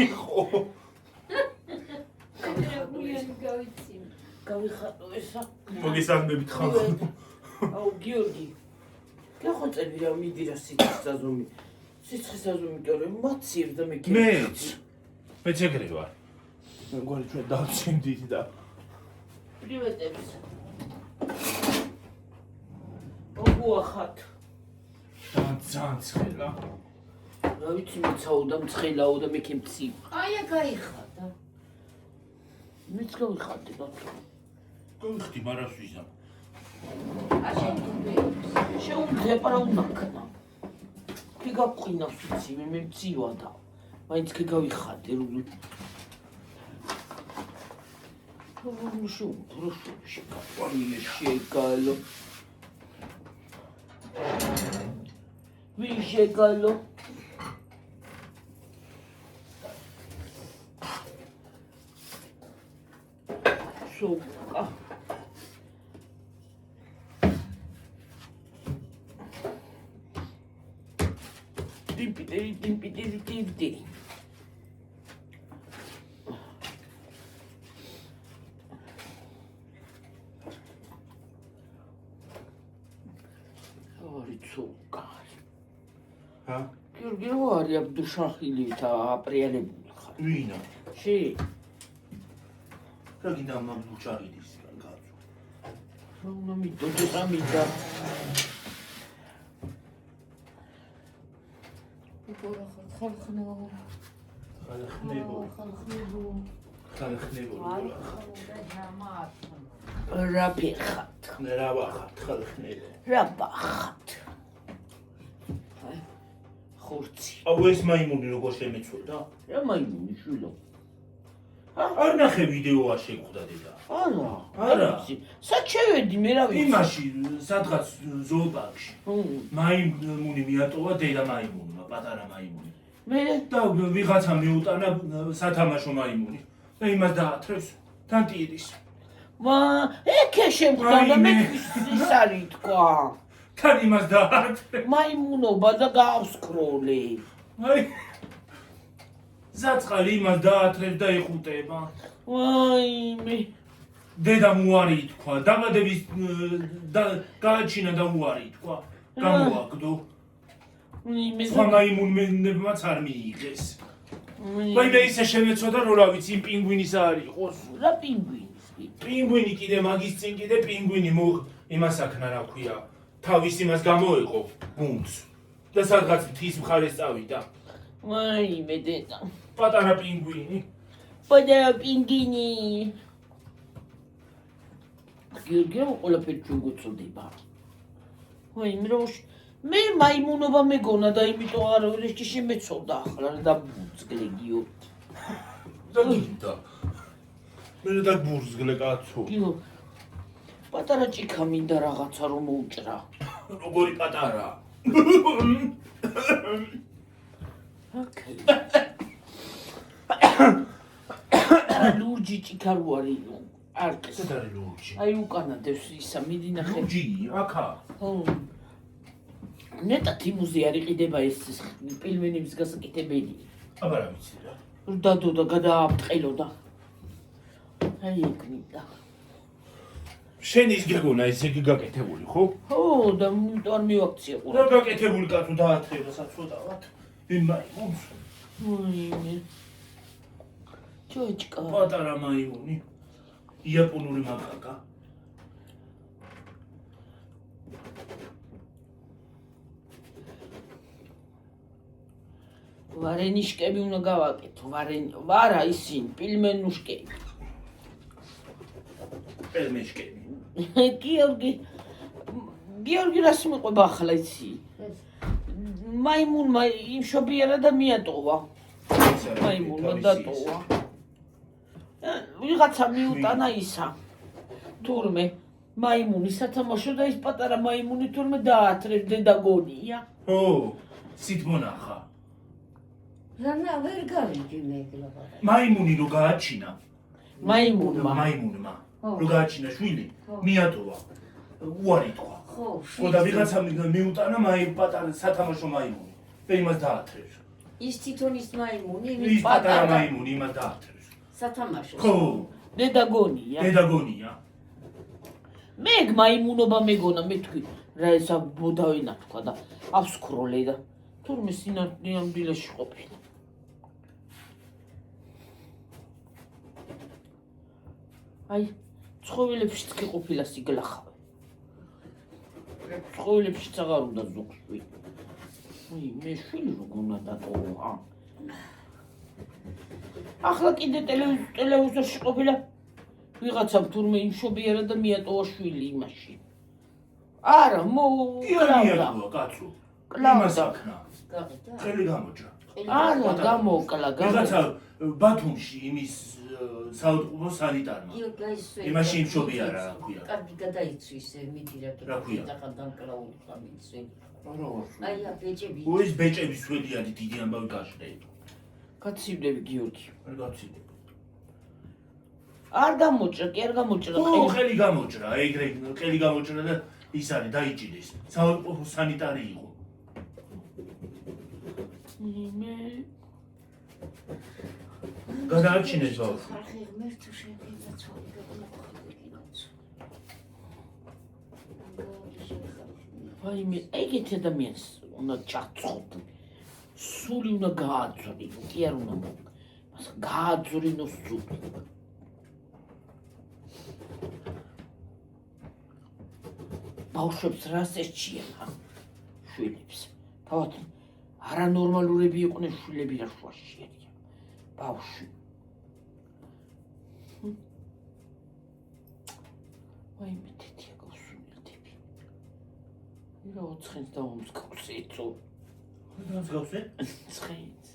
იყო. გავიხატო ესა. მოგესალმებით ხალხო. აუ გიორგი. გახოწები რა მიდი რა სიცხესაზომი. სიცხესაზომი ტორი მაცივ და მე მეც ეგრე ვარ. მეგონი ჩვენ დავჩენდით და პრივეტებს. ოგუახათ. ძალიან ცხელა. რა ვიცი მეცაო და მცხელაო და მე კემცი. აია გაიხატა. მეც გავიხატე და გავიხდი მარას ვიზამ. შეუძლება რა უნდა ქნა. კი გაყინავს ვიცი მე მცივა და მაინც კი გავიხატე რომ შეგალო. ვიშეგალო. სოკა. ტიმპიტი. Цука. ჰა? გიორგი რა არის აბდუშახილი და აპრიალებული ხარ? ვინა? შე. რა გინდა მაგლუჩარიდის კაცო. რა უნდა მიდოდე რა მიდა. უყურა ხალხნო. ხალხნებო. რა ფეხად. რა ვახat ხალხნებო. რა ბახად. ხორცი. აუ ეს მაიმუნი როგორ შემეცოდა? რა მაიმუნი შვილო? არ ნახე ვიდეოა შეხვდა დედა. არა. სად შევედი მე რა ვიცი. იმაში სადღაც ზოოპარკში. მაიმუნი მიატოვა დედა მაიმუნმა, პატარა მაიმუნი. მე და ვიღაცა მიუტანა სათამაშო მაიმუნი. და იმას დაათრევს თან ტირის. ეკე შემხდა და მე ის არის თქვა. თან იმას დაათრევს. მაიმუნობა და გავსკროლე. აი ზაწყალი იმას დაათრევს და იხუტება. ვაიმე. დედა უარი თქვა, დაბადების გააჩინა და უარი თქვა. გამოაგდო. სხვა მაიმუნებმაც არ მიიღეს. ვაიმე ისე შემეცოდა რომ რა ვიცი იმ პინგვინის არ იყოს. რა პინგვინის? პინგვინი კიდე მაგის წინ კიდე პინგვინი იმას აქნა რა ქვია. თავის იმას გამოეყო გუნდს და სადღაც მთის მხარეს წავიდა. ვაიმე დედა. პატარა პინგვინი. პატარა პინგვინი. გიორგი ყველაფერი ჩვენ გვწოდება. ვაიმე რო მე მაიმუნობა მეგონა და იმიტომ არ ვერეში შემეცოდა ახლა და ბურძგლე გიორგი. და გინდა. მე და ბურძგლე კაცო. გიორგი. პატარა ჭიქა მინდა რაღაცა რომ მოუჭრა. როგორი პატარა? ოკეი. ლურჯი ჭიქა რო არის. არ ეს არის ლურჯი. აი უკანა დევს ისა მიდი ნახე. ლურჯი, აკა. ხო. ნეტად იმუზი არ იყიდება ეს პილმენების გასაკეთებელი. აბა რა ვიცი რა. დადო და გადააფტყელო და. აი ეგ მინდა. შენ ის გეგონა ესე იგი გაკეთებული, ხო? ხო, და იმიტომ არ მივაქცია ყურა. რა გაკეთებული კაცო დაათრევა საწოდავად. იმ მაიმუნს. ვაიმე. ჩოჭკა. პატარა მაიმუნი. იაპონური მაკაკა. ვარენიშკები უნდა გავაკეთო, ვარა ისინი, პილმენუშკები. პელმეშკები. გიორგი რას მიყვება ახლა იცი? მაიმუნმა იმშობიარა და მიატოვა. მაიმუნმა დატოვა. ვიღაცა მიუტანა ისა. თურმე მაიმუნი სათამაშო და ის პატარა მაიმუნი თურმე დაათრევს დედაგონია. ო, სიტმონახა. რანა ვერ გავიჯი მე ეგლაბა. მაიმუნი რო გააჩინა. მაიმუნმა. რო გააჩინა შვილი, მიატოვა. უარი თქვა. ხო, და ვიღაცა მიუტანა პატარა სათამაშო მაიმუნი. და იმას დაათრევს. ის თვითონ ის მაიმუნი, ის პატარა მაიმუნი იმას დაართებს. სათამაშო. ხო, დედაგონია. დედაგონია. მე მაიმუნობა მეგონა, მე თქვი რა ესა ბოდავინა თქვა და ავსკროლე და თურმე სინამდვილეში ყოფილა. აი, ცხოველებშიც კი ყოფილა სიგლახავი. ცხოველებშიც აღარ უნდა ზოგშვი. აი, მე შვილი როგორ უნდა დატოვა. ახლა კიდე ტელევიზორში ყოფილა ვიღაცამ თურმე იმშობიარა და მიატოვა შვილი იმაში. არა, კიარია კაცო. იმასაკნა. გაგდა. წელი გამოჭრა. არა, გამოკლა, ვიღაცა ბათუმში იმის საავადმყოფო სანიტარმა. იმაში იმშობიარა, რა ქვია. კარგი გადაიცვის მიდირა რა ქვია? ახალ დამკლაული ხამიცი. არა, აი ბეჭები. ის ბეჭების სვედიანი დიდი ამბავი გაშნე. გაცივდები გიორგი. არ გაცილე. არ გამოჭრა, კი არ გამოჭრა. ხელი გამოჭრა, ეგრე ხელი გამოჭრა და ის არის დაიჭირეს. საავადმყოფო სანიტარი იყო. მე გადაარჩინეს ბავშვი. ხალხი ღმერთო შეგეცა ცოლი გაგონახოთ. აი მე ეგეთ ადამიანს უნდა ჩაცხოთ. სული უნდა გააძვრინო, კი არ უნდა მოგ. მას გააძვრინო სული. ბავშვებს რას ერჩიან შვილებს? თავად არანორმალურები იყვნენ შვილები რა შუაში ერია. ბავშვი. აი მე თეთია გავსუნელდები. რა ოცხენს დაუმსგავს ეცო. რა გასგავსე? ცხენს.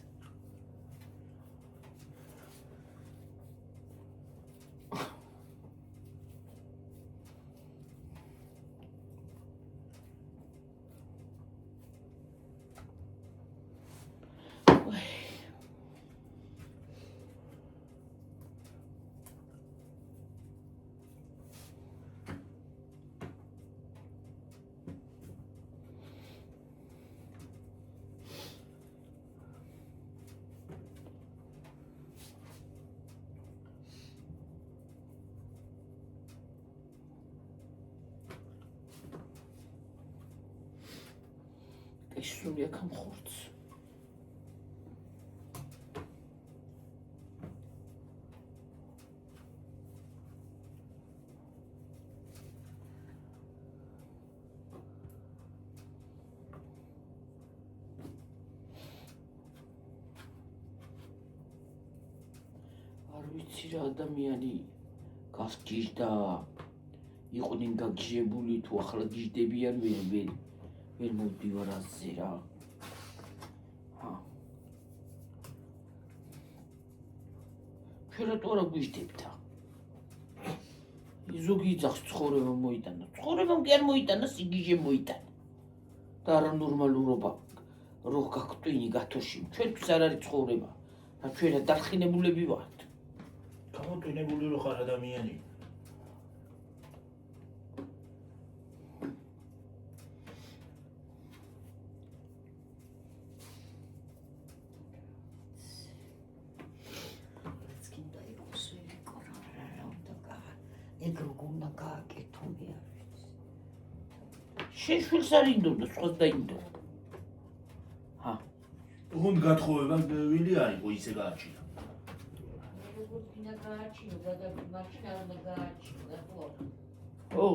სული აქ ამხურც. არ ვიცი რა ადამიანი გასგიჟდა. იყვნენ გაგიჟებული თუ ახლა გიჟდებიან ვერ მოვდივარ ასე რა. ჩვენ რატო არა გვიჟდებთ? ზოგი იძახს ცხოვრება მოიტანა. ცხოვრებამ კი არ მოიტანა, სიგიჟე მოიტანა. და არანორმალურობა რო გაგტვინი გათოში. ჩვენთვის არ არის ცხოვრება. და ჩვენ დარხინებულები ვართ. გამოტვინებული რო ხარ ადამიანი. ეგ როგორ უნდა გააკეთო მე არ ვიცი. შენ შვილს არ ინდოდა, სხვას დაინდოდა. თუნ გათხოვება ვილი არისო ისე გააჩინა. როგორ გინდა გააჩინო, მაჩინა უნდა გააჩინო, ხო? ო,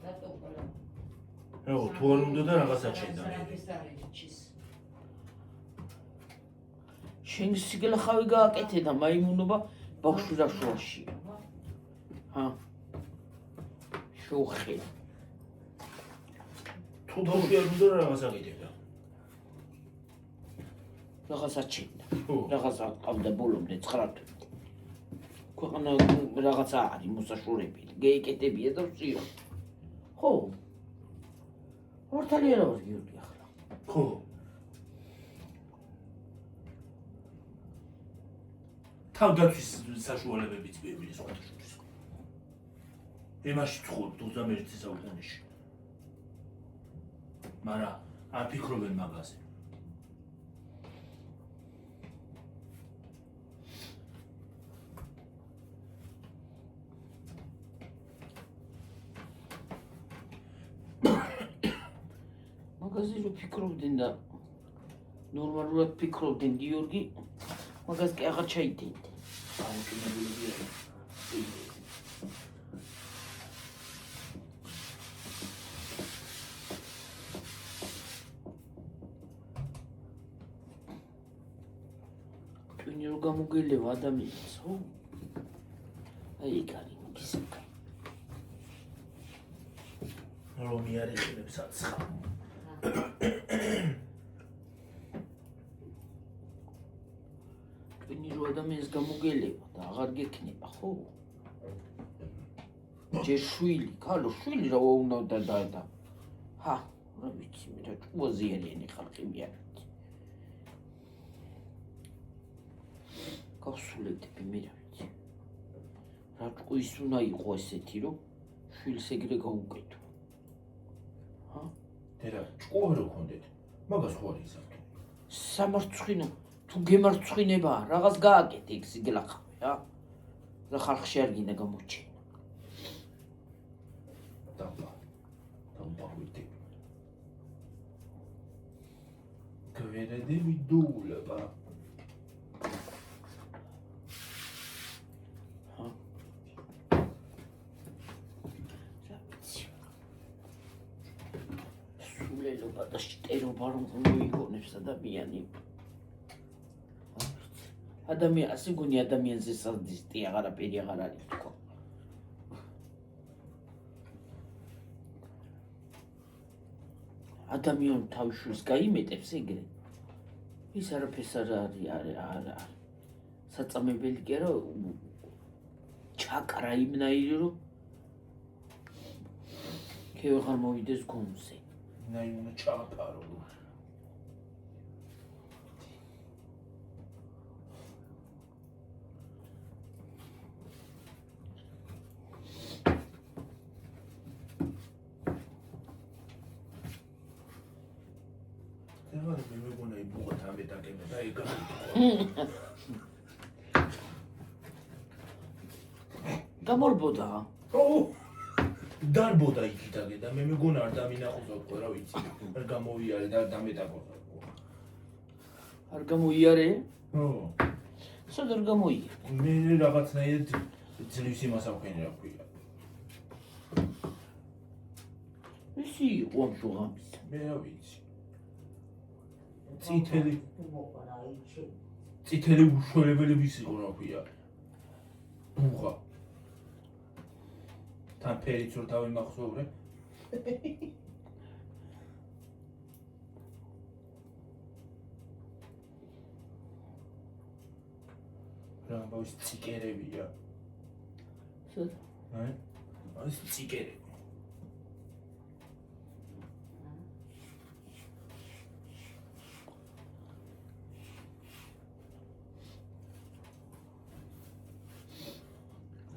რატო ყოლა? თუ არ უნდა და რაღაცა შედა. შენ სიგლახავი გააკეთე და მაიმუნობა ბავშვი რა შუაშია. შუხი. თუ ბავშვი არ უნდა რაღაცა გიდება. რაღაცა ჩინდა. რაღაცა ყავდა ბოლომდე 9 თვით. ქვეყანა რაღაცა არის მოსაშორებელი. გეიკეტებია და ვწიო. ხო. ორთალი არა ვარ გიორგი ახლა. ხო. თავდაცვის საშუალებებიც ბევრი სხვადასხვა. იმაში ცხოვრობ 21 საუკუნეში. მაგრამ არ ფიქრობენ მაგაზე. მაგაზე რო ფიქრობდნენ და ნორმალურად ფიქრობდნენ გიორგი, მაგას კი აღარ ჩაიდინდნენ. გამოკინებულებია. ტვინი რო გამოგელევა ადამიანს, ხო? აი ეგ არის გისაკა. რომი არ იხილებს აცხა. ტვინი რო ადამიანს გამოგელევა და აღარ გექნება, ხო? ჯერ შვილი, ქალო, შვილი რა უნდა და ჰა, რა ვიცი, მე რა ჭუაზიანიანი ხალხი არ ვიცი. გავსულეთები მე რა ვიცი. რა ჭკუის უნდა იყო ესეთი, რომ შვილს ეგრე გაუკეთო. ჰა? დედა, ჭკუა რო გქონდეთ. მაგას ხო არის ისახი. სამარცხვინო, თუ გემარცხვინებაა, რაღაც გააკეთე იქ სიგლახავე, რა? და ხალხში არ გინდა გამოჩენა. დამბა ვიტი. გვერდი ვიდულება. სულელობა და შტერობა რომ მოიგონებს ადამიანი. ადამიანს გონი ადამიანზე სადისტი აღარაფერი აღარ არის თქო. ადამიანი თავის შვილს გაიმეტებს ეგრე. ის არაფერს არ არის. საწამებელი კი არა, ჩაკრა იმნაირი რომ ქევღარ მოვიდეს გონზე. ნაი უნდა ჩააფარო. და მე მეგონა იბუღოთ ამეტაკება და ეგა. გამორბოდა. ო დარბოდა იქითაგე და მე მეგონა არ დამინახოს თქო რა ვიცი. არ გამოვიარე და დამეტაკოს. არ გამოიარე? ო სად არ გამოიარე? მე რაღაცნაირად ძლივს იმას ავქენი რა ქვია. ისი იყო ამ შუღამის. მე რა ვიცი. წითელი უშველებელების იყო რა ქვია. ბუღა. თან ფერიც რო თავი მახსოვრე. რა ამბავს ციკერებია. სად? ეს ციკერები.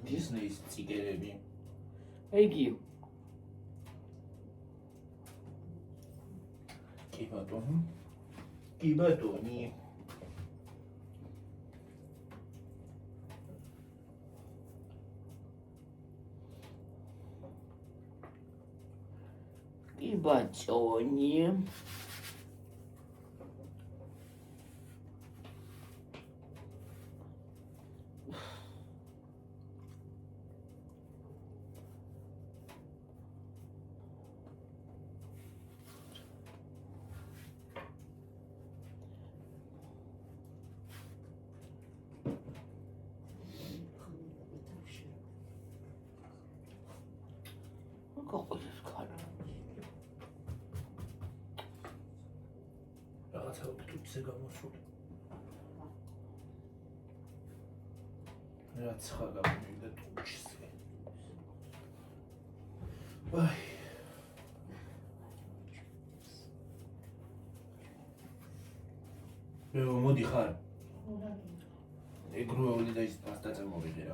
Disney's ციკერები. ეგიო. კი ბატონო. კი ბატონი. კი ბატონი. გაყოლეს ქალა. რაღაცა ტუცე გამოსული. რაც ხა გამოვიდა ტუჩზე. ვაი. მოდი ხარ. ეგროული და ის პასტა წამოვიდე რა.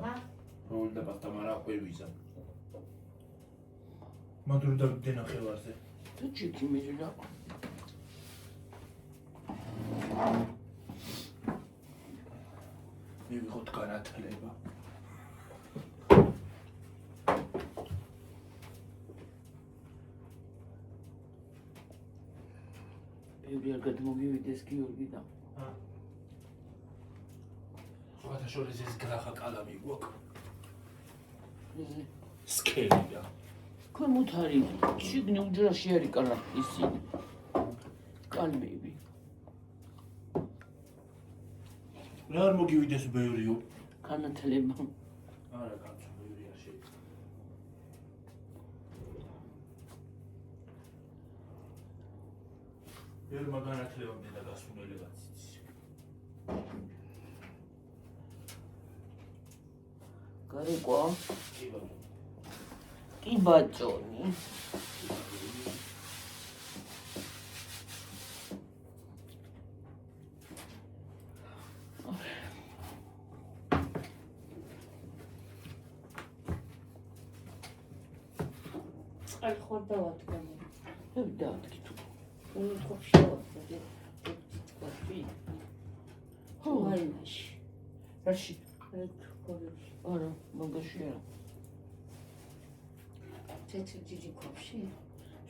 როლი და პასტა მარა ყვევიზა. მადურ და ნახევარზე. თუ ჩიქი მირა. მივიღოთ განათლება. ბევრი არ გადმოგივიდეს გიორგი და სხვათა შორის ეს გრახა კალამი გვაქვს. ეზე სქელი და ქვემოთ არის შიგნი უჯრაში არის ისინი კალმები რა არ მოგივიდეს ბევრიო? განათლება არა კაცო ბევრი არ შეიძლება. ბევრმა განათლებამდე და გასვენელებაც იცის. გარეკვა კი ბატონო. კი ბაჭონი წყალი ხوار დავადგამე. დავდგი თუ უნდა ხופში დავადგამე. თქვი. ხო მაინაში. რაში კორებში. არა მაგაში არა თეთრი დიდი ხופში.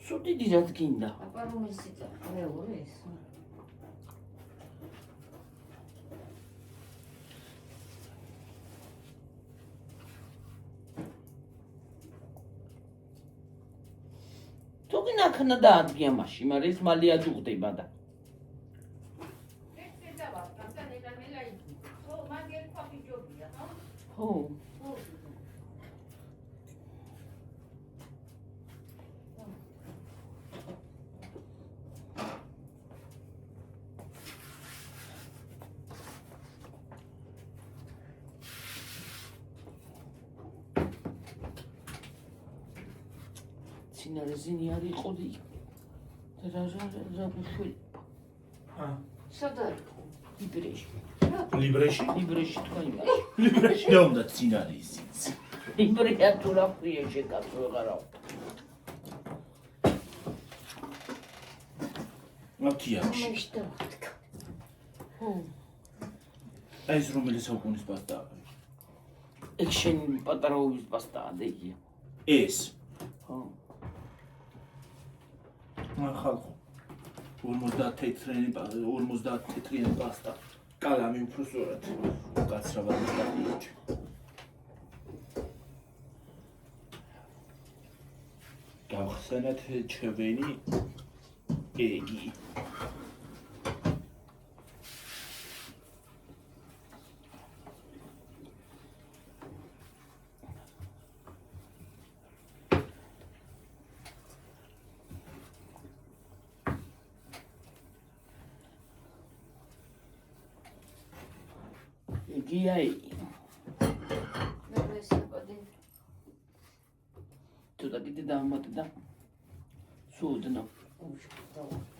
სულ დიდი რაც გინდა აპარომესი და მეორე ეს. თუ გინახნა დაადგია მაშინ მაგრამ ეს მალე აჯუღდება და ხო წინარეზინი არ იყო და რა ბუშვი სადა ლიბრეში ლიბრეში თქვა იმაში ლიბრეში რა უნდა წინარი ისიც. ლიბრეა თუ რა ქვია შეკაცო ვეღარა მათიაკში. მომიშ დავადგა. ხო აი ეს რომელი საუკუნის პასტაა? ეგ შენ პატარაობის პასტაა დეგია ეს ხო ხალხო 50 თეთრიანი პასტა კალამი უფრო სწორად უკაცრავად გადიეჭ. გავხსენეთ ჩვენი ეგი. გიაი მეორე საპადი. თუ და კიდე დამატე და სუდნო მომიშ დავადგა.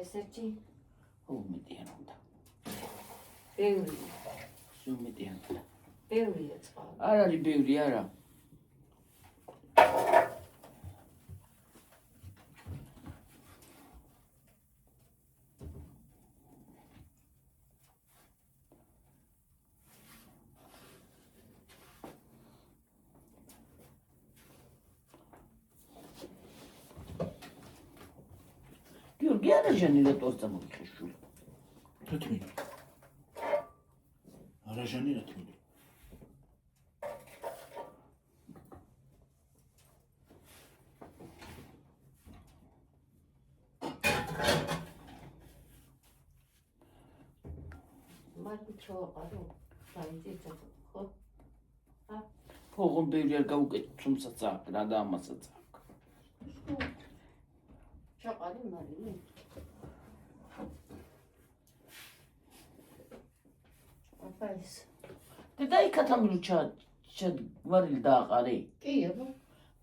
ესეთი ო მეტიან უნდა ბევრი სულ მეტიან უნდა ბევრია წყალი. არ არის ბევრი არა გიორგი არაჟანი რატოს დამოგიხეშული რა თქმა უნდა. არაჟანი რა თქმა უნდა. მარტო ჩავაყარო. დაიჭირდა ხო? ფოგონ ბევრი არ გაუკეთ თუმცაც აქ რა და ამასაც აქ ჩაყარი მარილი. აბა ეს. და იქათამილო ვარილი დააყარე კი აბა.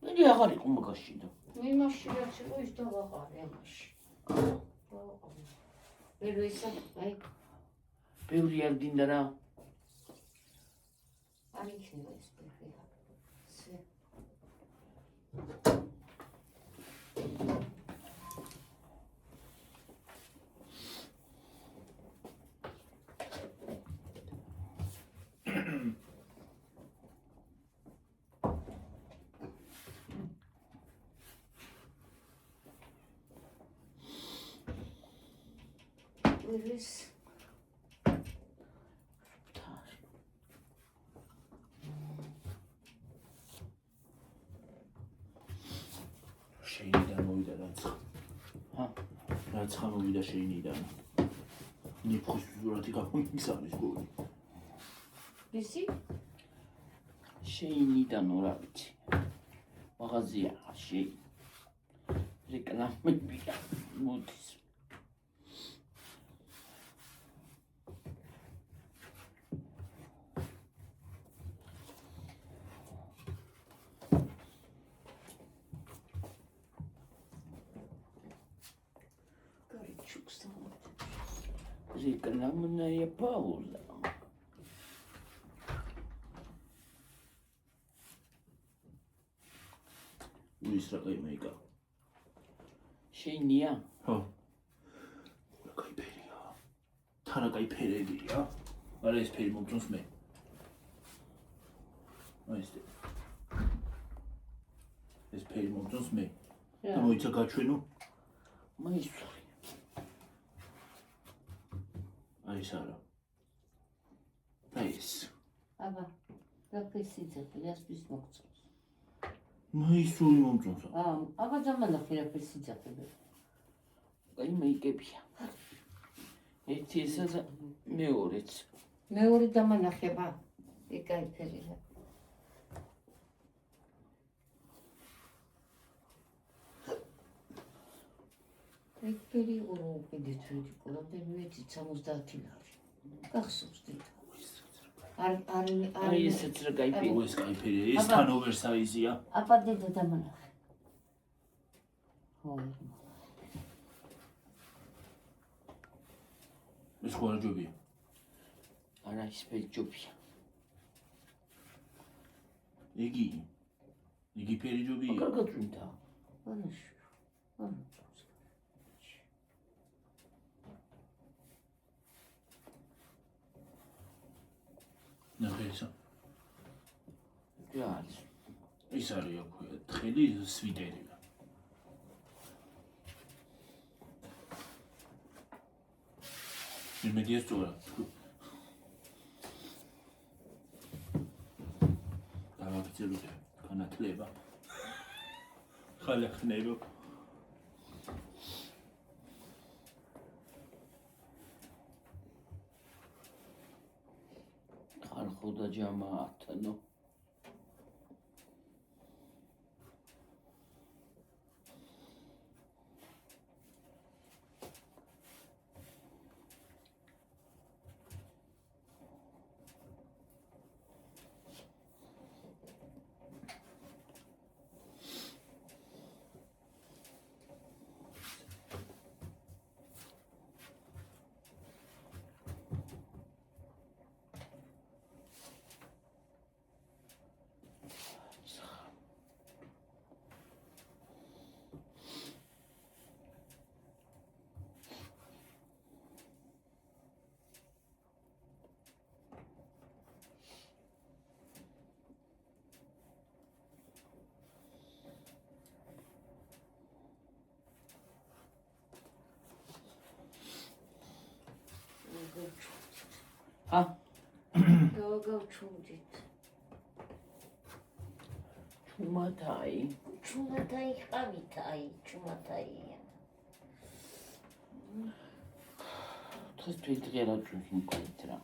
მე აღარ იყო მაგაში და მე მაშინ რაც იყო ის დავაყარე ამაში. დავაყარე. ბევრი ისა აი ბევრი არ გინდა რა არ იქნება ეს ბევრი. კვირის შეინიდან მოვიდა რაც მოვიდა შეინიდან ნიფხის ზურათი გამომიგზავნის გული ისი შეინიდან რა ვიცი მაღაზია შეინ რეკლამებია მოდის Рекламная пауза. უის რა კაიმეიკა შეინია ხო რა კაი ფერია თან რა კაი ფერებია არა ეს ფერი მომწონს მე აი ეს ფერი მომწონს მე და მოიცა გაჩვენო მაისური აი ეს არა და ეს აბა რა ფესიძები რასთვის მოგწონს მაისური მომწონს აბა დამანახე რა ფესიძები კაი მეიკებია ერთი ესა და მეორეც მეორე დამანახება ეკაი ფერია ეგ ფერი ორი კიდე თვითი ყოლამდე მეცი 70 ლარი გახსოვს დიდ აი ესეც რა კაი ფერი ეს კაი ფერია ეს თან ოვერსაიზია აბა დედა დამანახე ხო ეს ხო არ ჯობია არა ის ფერი ჯობია იგი ფერი ჯობია კარგად უნდა ვანაში ნახე ისა რა არის ის არის აქვე თხელი სვიტერი იმედი ეს წორა დავაგრძელოთ განათლება ხალხნერო ხალხო და ჯამაათნო გავჩუნდით ჩუმათაი ჩუმათაი ხავითაი ჩუმათაია დღეს თვითი რა წვიმს მოკეთ რა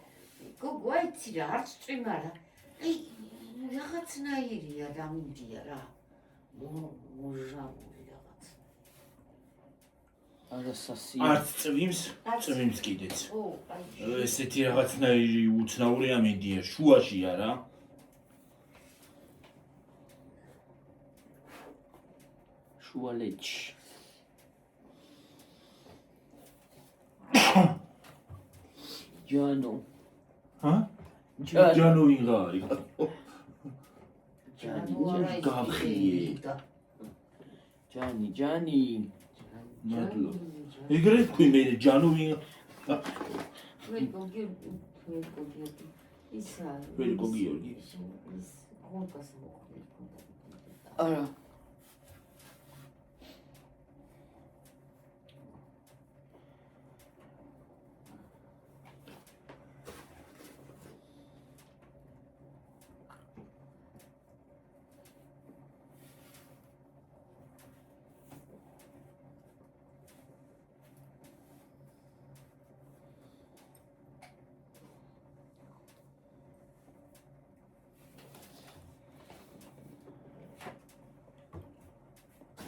გოგო აიცი რა არც წვიმარა რაღაცნაირია დამიდია რა მოჟავური რაღაც არასასი არც წვიმს კიდეც ო აი ესეთი რაღაცნაირი უცნაური ამინდია შუაშია რა შუალეთში ჯანო ჯანო ვინღა არის ჯანი ნადლო ეგრე თქვი მე ჯანო ვინღა ვერიკო გიორგი ის ხონკას მოხდა არა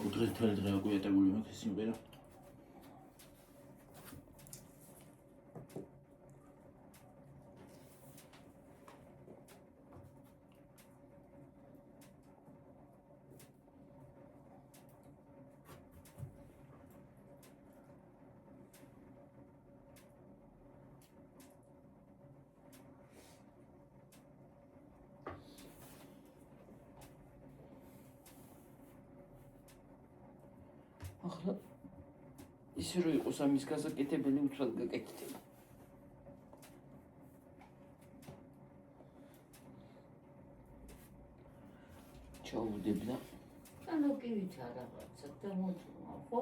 დღეს მთელი დღე აკვიატებული მაქვს ეს სიმღერა. ახლა ისე რომ იყოს ამის გასაკეთებელი უცბად გაკეთდება. ჩაუვდებ და ანუ კივით რაღაცა და მოწმა, ხო?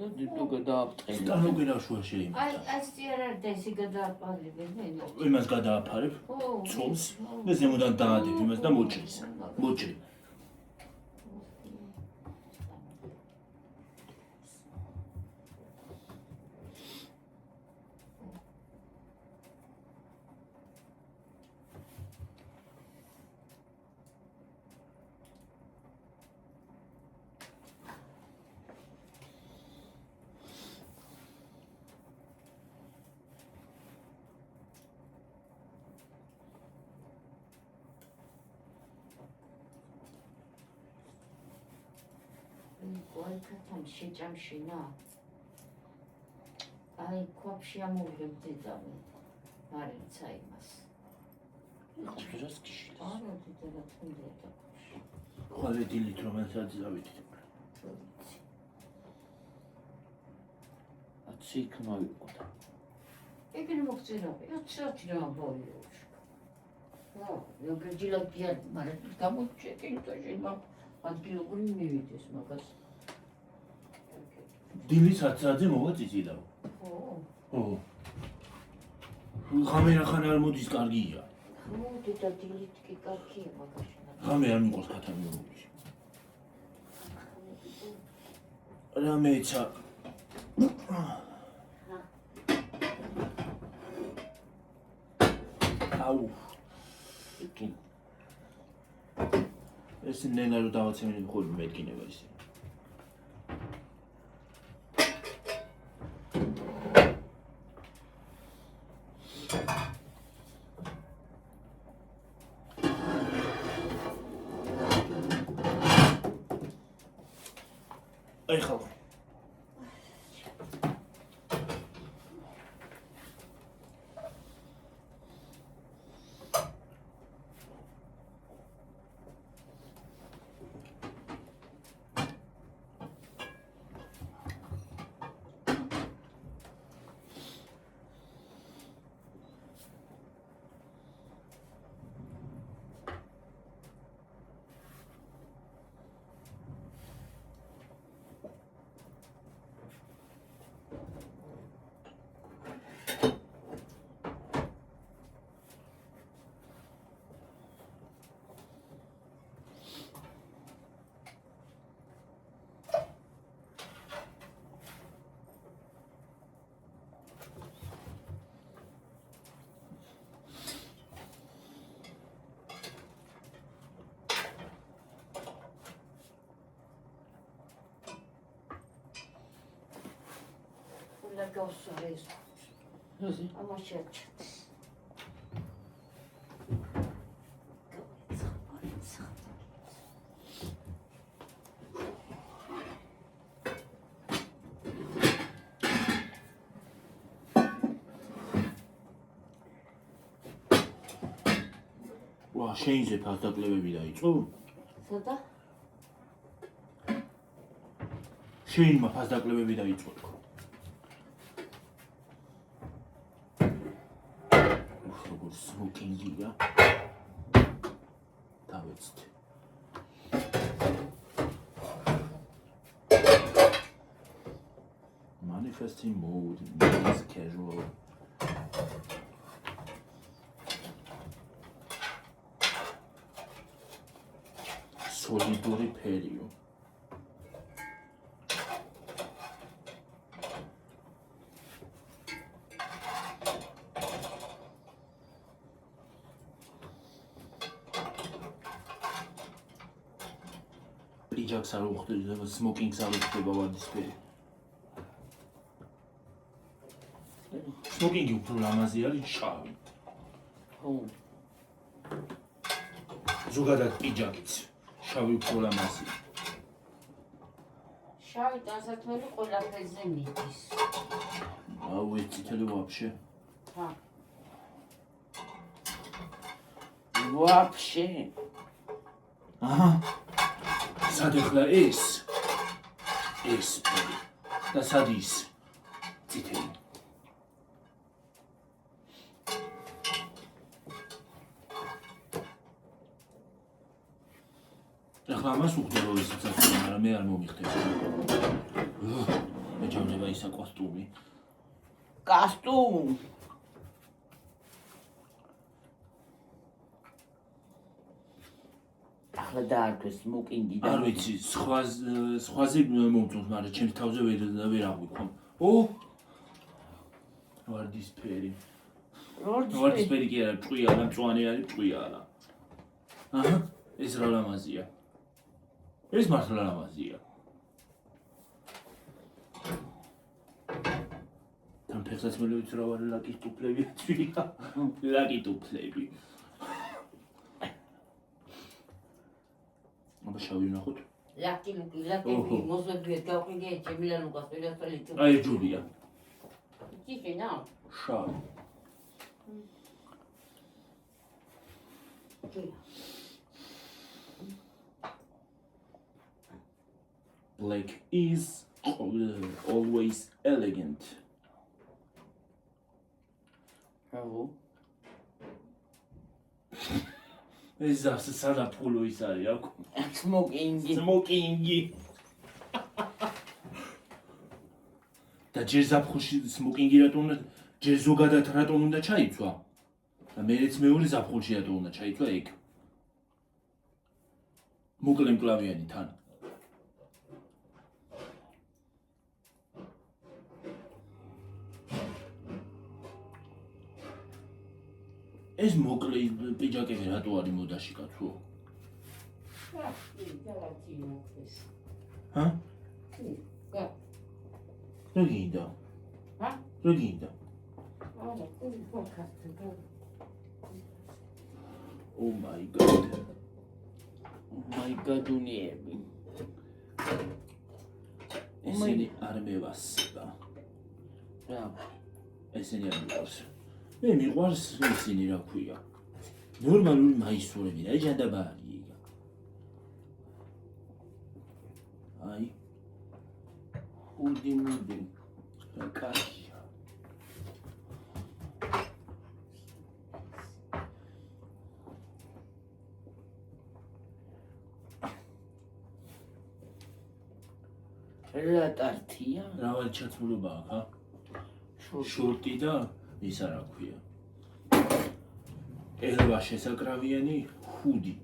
და დედო გადააფრთხილე. სტანოგენაშუა შეიძლება. აი, ასი არ არის და ისი გადააპარებენ მე. იმას გადააფარებ, ცოლს და ზემოდან დაადებ იმას და მოჭრის. მოჭრი. Qualcosa შეჭამშინა. აი, ქვაფში ამოვიღებდი და მარიცა იმას. ხშირას გიშილ. არა, დედა თუნდა და. ხვალე დილით რომელსაც დავიდით. აცი იქნა იყო. ეგრე მოგწირავე, 20 რა ბოლოს. ხო, როგორ ჯილაკია, მაგრამ გამოჩეკი და შეიძლება ადგილობრივ მივიდეს მაგას. დილის 10-ზე მოვაწიწიდავ. ხო. ხო. ხამერა ხან არ მოდის კარგია. მოდი და დილით კი კარგია მაგაში. ხამე არ მიყვარს ქათამიურში. რამეცა აუ. ეს ნენა რო დავაცემენი ხოლმე მეთქინება ისე. აი ხალხი. Gaussarez. Ama şey ვა, შეინზე ფასდაკლებები დაიწყო? სადა? შეინმა ფასდაკლებები დაიწყო. Smokingია. დავეცით. Manifesting mode is casual. Solidori perio. პიჯაკს არ უხდება, სმოკინგს არ უხდება ვარდისფერი. სმოკინგი უფრო ლამაზი არის შავი. ხო. ზოგადად პიჯაკიც შავი უფრო ლამაზია. შავი ტანსაცმელი ყველაფერზე მიდის. აუ ეს წითელი ვაფშე. ხა. ვაფშე. აჰა. სად ეხლა ეს და სად ის წითელი. ეხლა მას უხდება ის წასვლა, მაგრამ მე არ მომიხდება. მე ჯამდება ისა კოსტუმი. კასტუმ. ახლა დაარქვეს სმოკინგი და არ ვიცი, სხვაზე მომწონს, მაგრამ ჩემს თავზე ვერ აღვიქვამ. ო! ვარდისფერი. ვარდისფერი კი არა, ჭყვია და მწვანე არის, ჭყვია არა. აჰა, ეს რა ლამაზია. ეს მართლა ლამაზია. თან ფეხსაცმელებით რა ვარ ლაკი ტუფლები ჭვია. ლაკი ტუფლები. აბა შავი ნახოთ. ლაკი მოზვებიეთ გავყიდე ჩემილა ლუკას პირასწრელი თუ. აი ჯულია. ჭიშე ნა. შავი. Black is always elegant. ბრავო. ეს სადა ფულო ის არის აქ. სმოკინგი. სმოკინგი. და ჯერ ზაფხულში სმოკინგი რატო უნდა ჯერ ზოგადად რატო უნდა ჩაიცვა? და მეც მეორე ზაფხულში რატო უნდა ჩაიცვა ეგ? მოკლე მკლავიანი თან. ეს მოკლე პიჯაკები რატო არის მოდაში კაცო? ჰა? რა გინდა? ჰა? რა გინდა? არა, კული ფოქასტა. Oh my god. მაი გადუნიები. ესენი არ მევასება. რა? ესენი არ მიყვარს. მე მიყვარს ისინი რა ქვია. ნორმალური მაისურები რა ჯანდაბარი ეგა. აი. უდი მუდი. რა კაშია. რა ტარტია? მრავალი ჩაცმულობა აქვს, ჰა? შორტი და ისა რა ქვია. ელვა შესაკრავიანი ჰუდი.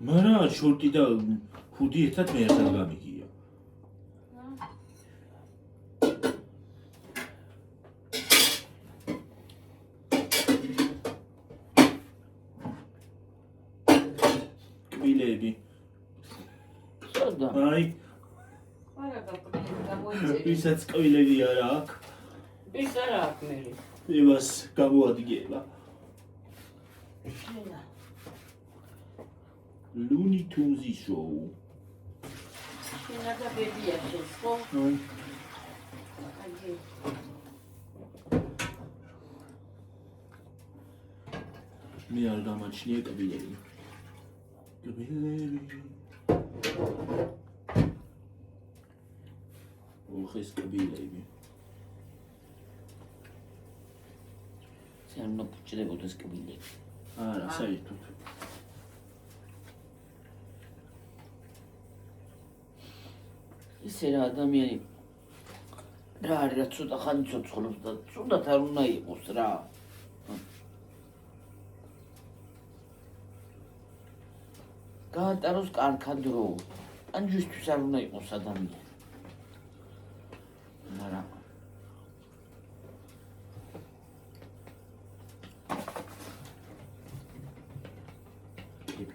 მარა შორტი და ჰუდი ერთად მე ერთად გამიგია. კბილები. სადა? აი, არა გამოიწერე. ვისაც კბილები არ აქვს, ის არა აქვს მე. იმას გამოადგება. Looney Tunes show. შენადა ბებია შენ ხო? აი, აიე. მე არ გამაჩნია კბილები. კბილები. ოხეს კბილები. სერნო პუჭდებოდეს კბილები. არა, საერთოდ. ისე რა ადამიანი რა არის რა ცოტა ხანი ცოცხლობს და ცუდად არ უნდა იყოს რა. გაატაროს კარგად დრო. ან ჯვისთვის არ უნდა იყოს ადამიანი. მაგრამ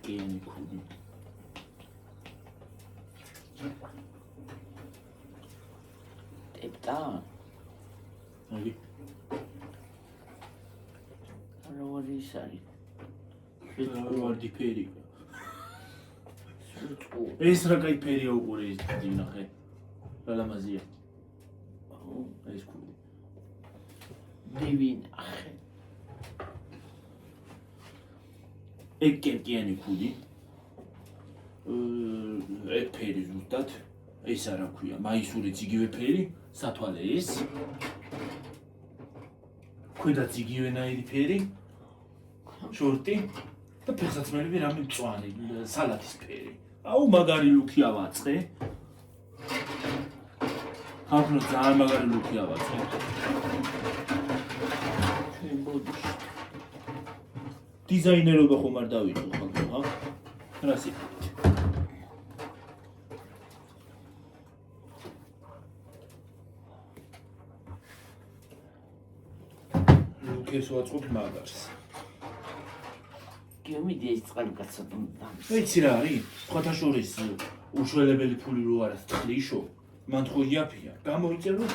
კენი ქუდი. ტეპტა. აი. რა ის არის? ვარდი ფერი. ეს რა კაი ფერია უყურე ის დინახე. რა ლამაზია. ეს ქუდი. დივინ. ეგ კერკიანი ქუდი. ეგ ფერი ზუსტად. ეს არა ქვია, მაისურიც იგივე ფერი, სათვალე ეს. ქვედაც იგივენაირი ფერი. შორტი და ფეხსაცმელები რამე მწვანე, სალათის ფერი. აუ მაგარი ლუკი ავაწყე. ახლა ძალიან მაგარი ლუკი ავაწყე. ჩვენ ბოდიში. დიზაინერობა ხომ არ დავიწყო ხალხო, ჰა? რა სიტყვით? ლუკეს ვაწყობ მაგარს. გემიდი ეს წყალი კაცად უნდა. ვიცი რა არის? სხვათა შორის უშველებელი ფული რო არის თლიშო, მან ხო იაფია. გამოიწერო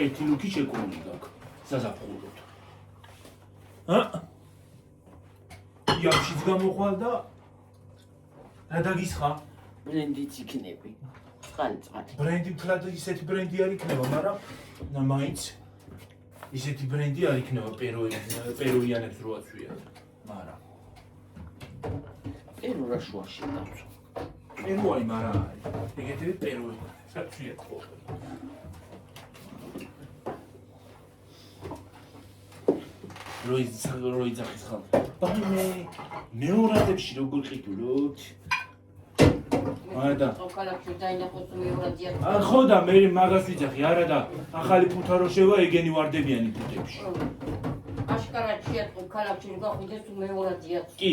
ერთი ლუკი შეკრული გაქვს საზაფხულოდ. ჰა? იაფშიც გამოხვალ და რა დაგისხა? ბრენდიც იქნები. წყალი. ბრენდი თლად ისეთი ბრენდი არ იქნება, მაგრამ მაინც ისეთი ბრენდი არ იქნება პეროიანებს რო აცვიათ. მაგრამ პერო რა შუაში დაცვა. პეროი მაგრამ არის. ეგეთები პეროი. აცვიათ ხო. როიძახის ხალხი. მეორადებში როგორ ყიდულობთ? არა. ოქალაკში დაინახოს მეორადია. ხო და მე მაგას ვიძახი, არა და ახალი ფუთა რო შევა ეგენი ვარდებიანი ფუთებში. აშკარად შეატყო ქალაქში რომ გახვიდეს თუ მეორადია. კი.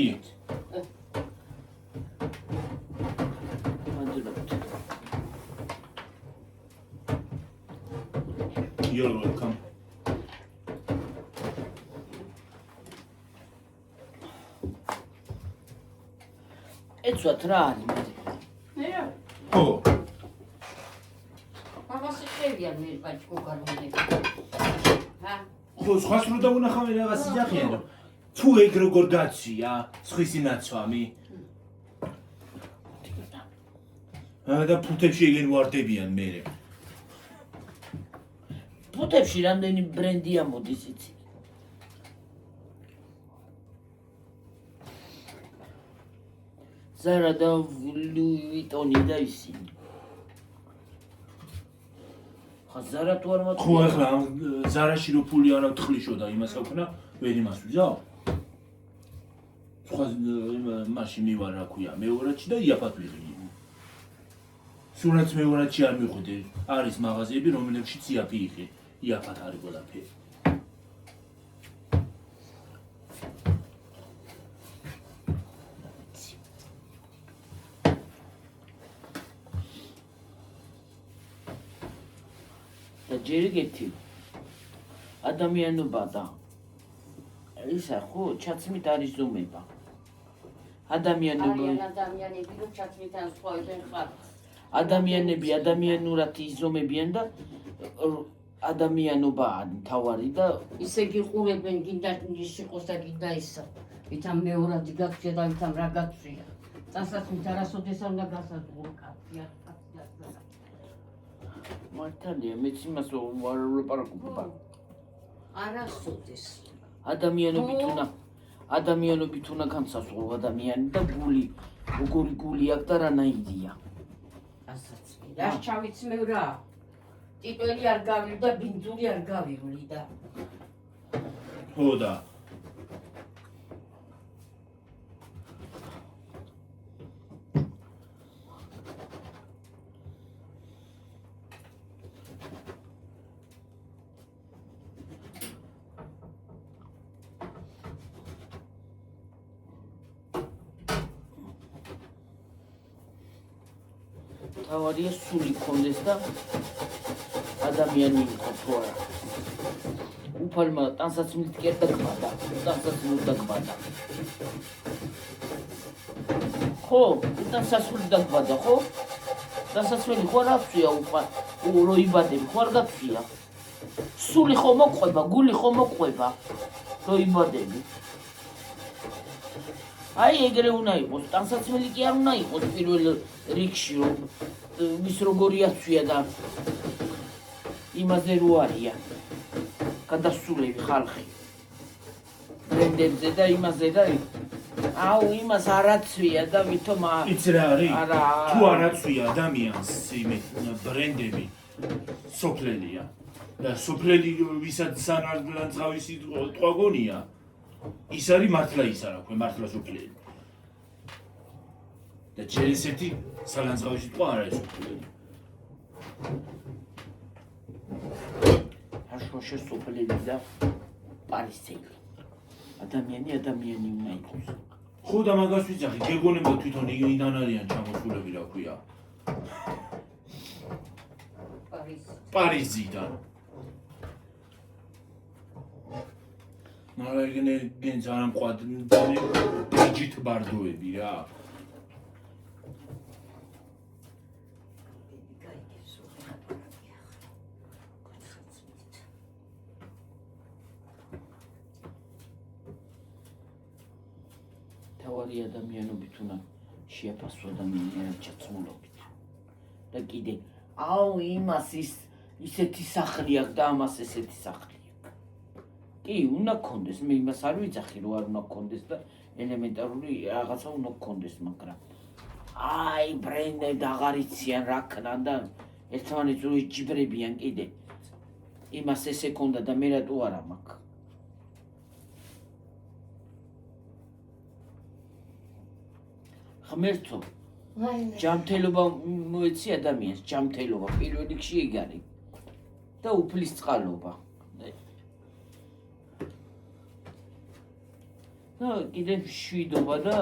მადლობთ. You're welcome. ეცვათ რა არის მე? მე რა? ხო. მაგას შევია მე ბაჭკო გარმონე. ჰა? ხო, სხვას რო დაუნახავენ რაღაც იძახიან რომ თუ ეგ როგორ გაცვია, სხვისი ნაცვამი. და ფუთებში ეგენ ვარდებიან მერე. ფუთებში რამდენი ბრენდია მოდის იცი? Zara და Louis Vuitton-ი და ისინი. ხა Zara თუ არ მოწია? ხო, ახლა Zara-ში რო ფული არ ავთხლიშო და იმას აქვნა, ვერ იმას ვიზავ. სხვა მაშინ მივარ რა ქვია, მეორადში და იაფად ვიღი. სულაც მეორადში არ მიხვიდე. არის მაღაზიები, რომელშიც იაფი იღე. იაფად არის ყველაფერი. და ჯერ ეგეთი ადამიანობა და ისა ხო ჩაცმით არის ზომება. ადამიანები რო ჩაცმიდან სწავებენ ხალხს. ადამიანები ადამიანურად იზომებიან და ადამიანობა თავარი და ისე გიყურებენ გინდა ის იყოს და გინდა ისა. ვითამ მეორადი გაქცია და ვითამ რა გაქცია. წასაცმით არასოდეს არ უნდა გასაგულო კაცია. მართალია მეც იმას ვარ ვლაპარაკობ. არასოდეს. ადამიანობით უნდა განსასწრო ადამიანი და გული როგორი გული აქვს და რანაირია. გასაცმი. რა ჩავიცმევ რა. ტიტველი არ გავივლი და ბინძური არ გავივლი და ხო და თავარია სული კონდეს და ადამიანი იყო თუ არა. უფალმა ტანსაცმლით კი არ დაგმადა, ტანსაცმლით დაგმადა. ხო, ტანსაცმლით დაგმადა, ხო? ტანსაცმელი ხო არ აფცია რო იბადები, ხო არ გაფცია? სული ხო მოყვება, გული ხო მოყვება, რო იბადები. აი ეგრე უნდა იყოს, ტანსაცმელი კი არ უნდა იყოს პირველ რიგში, რომ ვის როგორი აცვია და იმაზე რო არია გადასულები ხალხი ბრენდებზე და იმაზე და აუ იმას არ აცვია და ვითომ იცი რა არის? არა. თუ არ აცვია ადამიანს იმე ბრენდები სოფლელია და სოფლელი ვისაც სანარგლანძღავისი თქვა გონია ის არის მართლა ის არა ქვე მართლა სოფლელი და ჩელსეთი სალანძღავისი თქვა არ არის სოფლელი აშოშე სოფლელი და პარიზელი ადამიანი უნდა იყოს ხო და მაგას ვიცახი გეგონება თვითონ იდან არიან ჩამოსულები რა ქვია პარიზიდან მაგრამ ეგენ ძალიან ყვადნი ბიჯით ბარდოები რა თავარი ადამიანობით უნდა შეაფასო ადამიანის ჩაცმულობით და კიდე აუ იმას ისეთი სახლი აქვს და ამას ესეთი სახლი კი უნდა გქონდეს მე იმას არ ვიცახი რომ არ უნდა გქონდეს და ელემენტარული რაღაცა უნდა გქონდეს მაგრამ აი ბრენდები აღარ იციან რა ქნან და ერთმანეთს უიჯიბრებიან კიდე იმას ესე ქონდა და მე რატო არა მაქვს ღმერთო ჯანმრთელობა მოეცი ადამიანს ჯანმრთელობა პირველ რიგში ეგ არის და უფლის წყალობა და კიდე შვიდობა და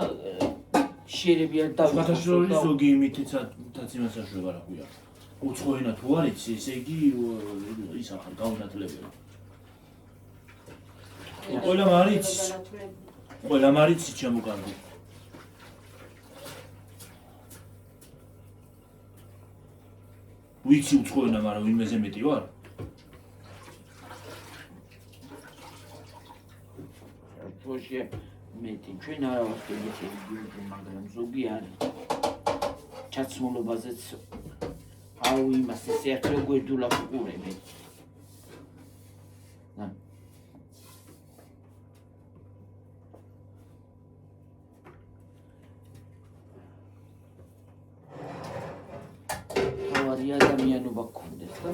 შერები არ დავიხსოვე ზოგი იმითაც იმას აშვება რა ქვია უცხოენა თუ არ იცი ესე იგი ის ახალ გაუნათლებელი ყველა მარიცი ჩამოგარდი ვიცი უცხოენა მაგრამ ვინმეზე მეტი ვარ ბოშე მეტი ჩვენ არა ვართ ეგეთი მაგრამ ზოგი არის ჩაცმულობაზეც აუ იმას ესე ახლა გვერდულა ყურები თავარი ადამიანობა გქონდეს და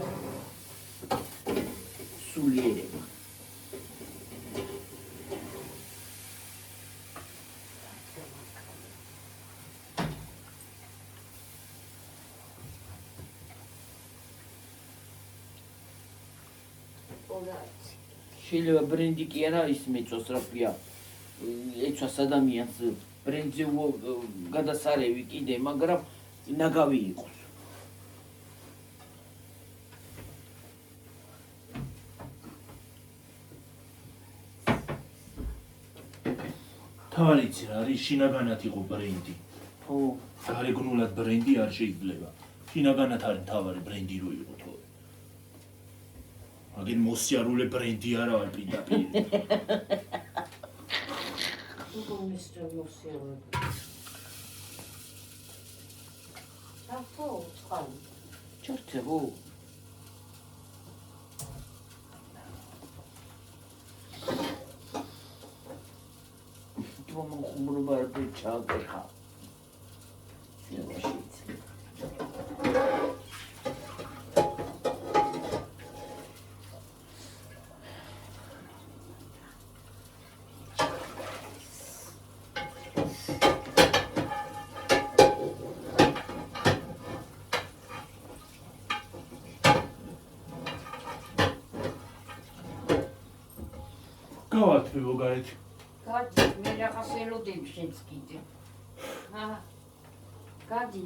სულიერება შეიძლება ბრენდი კი არა ის მეწოს რა ქვია ეცვას ადამიანს ბრენდზე გადასარევი კიდე მაგრამ ნაგავი იყოს თავარი იცი რა არის შინაგანად იყო ბრენდი ხო გარეგნულად ბრენდი არ შეიძლება შინაგანად არის თავარი ბრენდი რო იყო თო აგენ მოსიარულე ბრენდი არა არ პირდაპირ მისტერ მოსიარულე ჩართო წყალი ჩართებო თუმცა ხუმრობა არ ჩააკეხა გავათბებო გარეთ გადი მე რაღაც ელოდები შენც კიდე გადი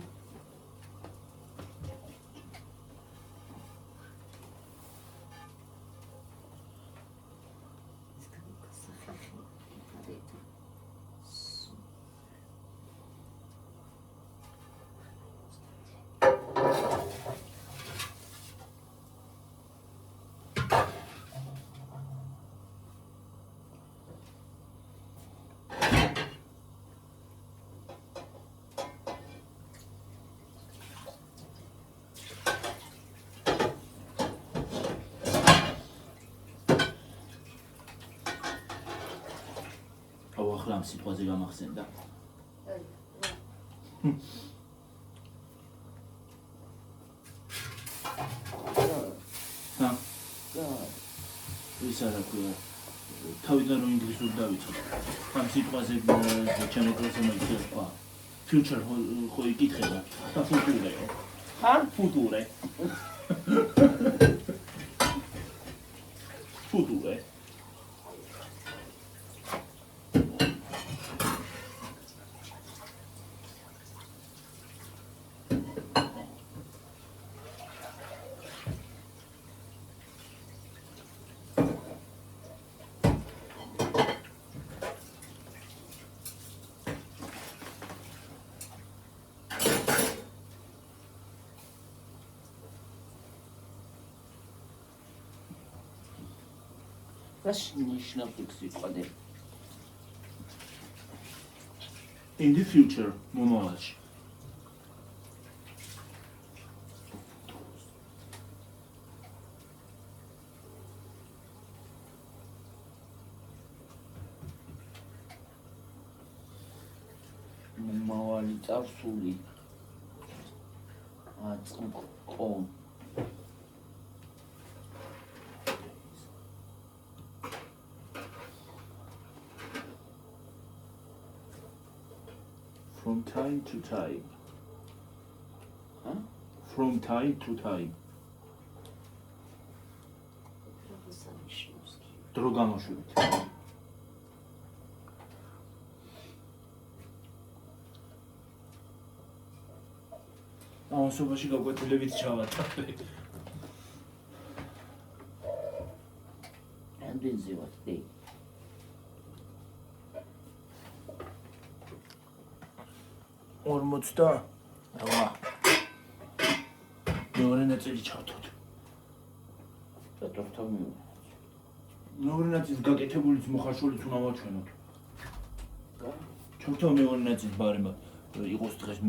გითხრა ამ სიტყვაზე გამახსენდა. ჰა? ის არა ქვია. თავიდან რომ ინგლისურად დავიწყე. ამ სიტყვაზე ჩემო კლასმა იცოდა. Future ხო იკითხება და ფუტურეო. ხარ? Future. Future. In the future, მომავალში. მომავალი წარსული. აწყო. From time to time. Huh? From time to time. დრო გამოშვებით. ამასობაში გაგვეთილებით ჩავატარდე. ამდენზე ვარ. ორმოცდა. აბა. მეორე ნაწილი ჩავთოთ. დოქტორ მეორე ნაწილი გაკეთებულიც მოხარშულიც უნდა ვაჩვენოთ. ჩავთო მეორე ნაწილი ბარემ იყოს დღეს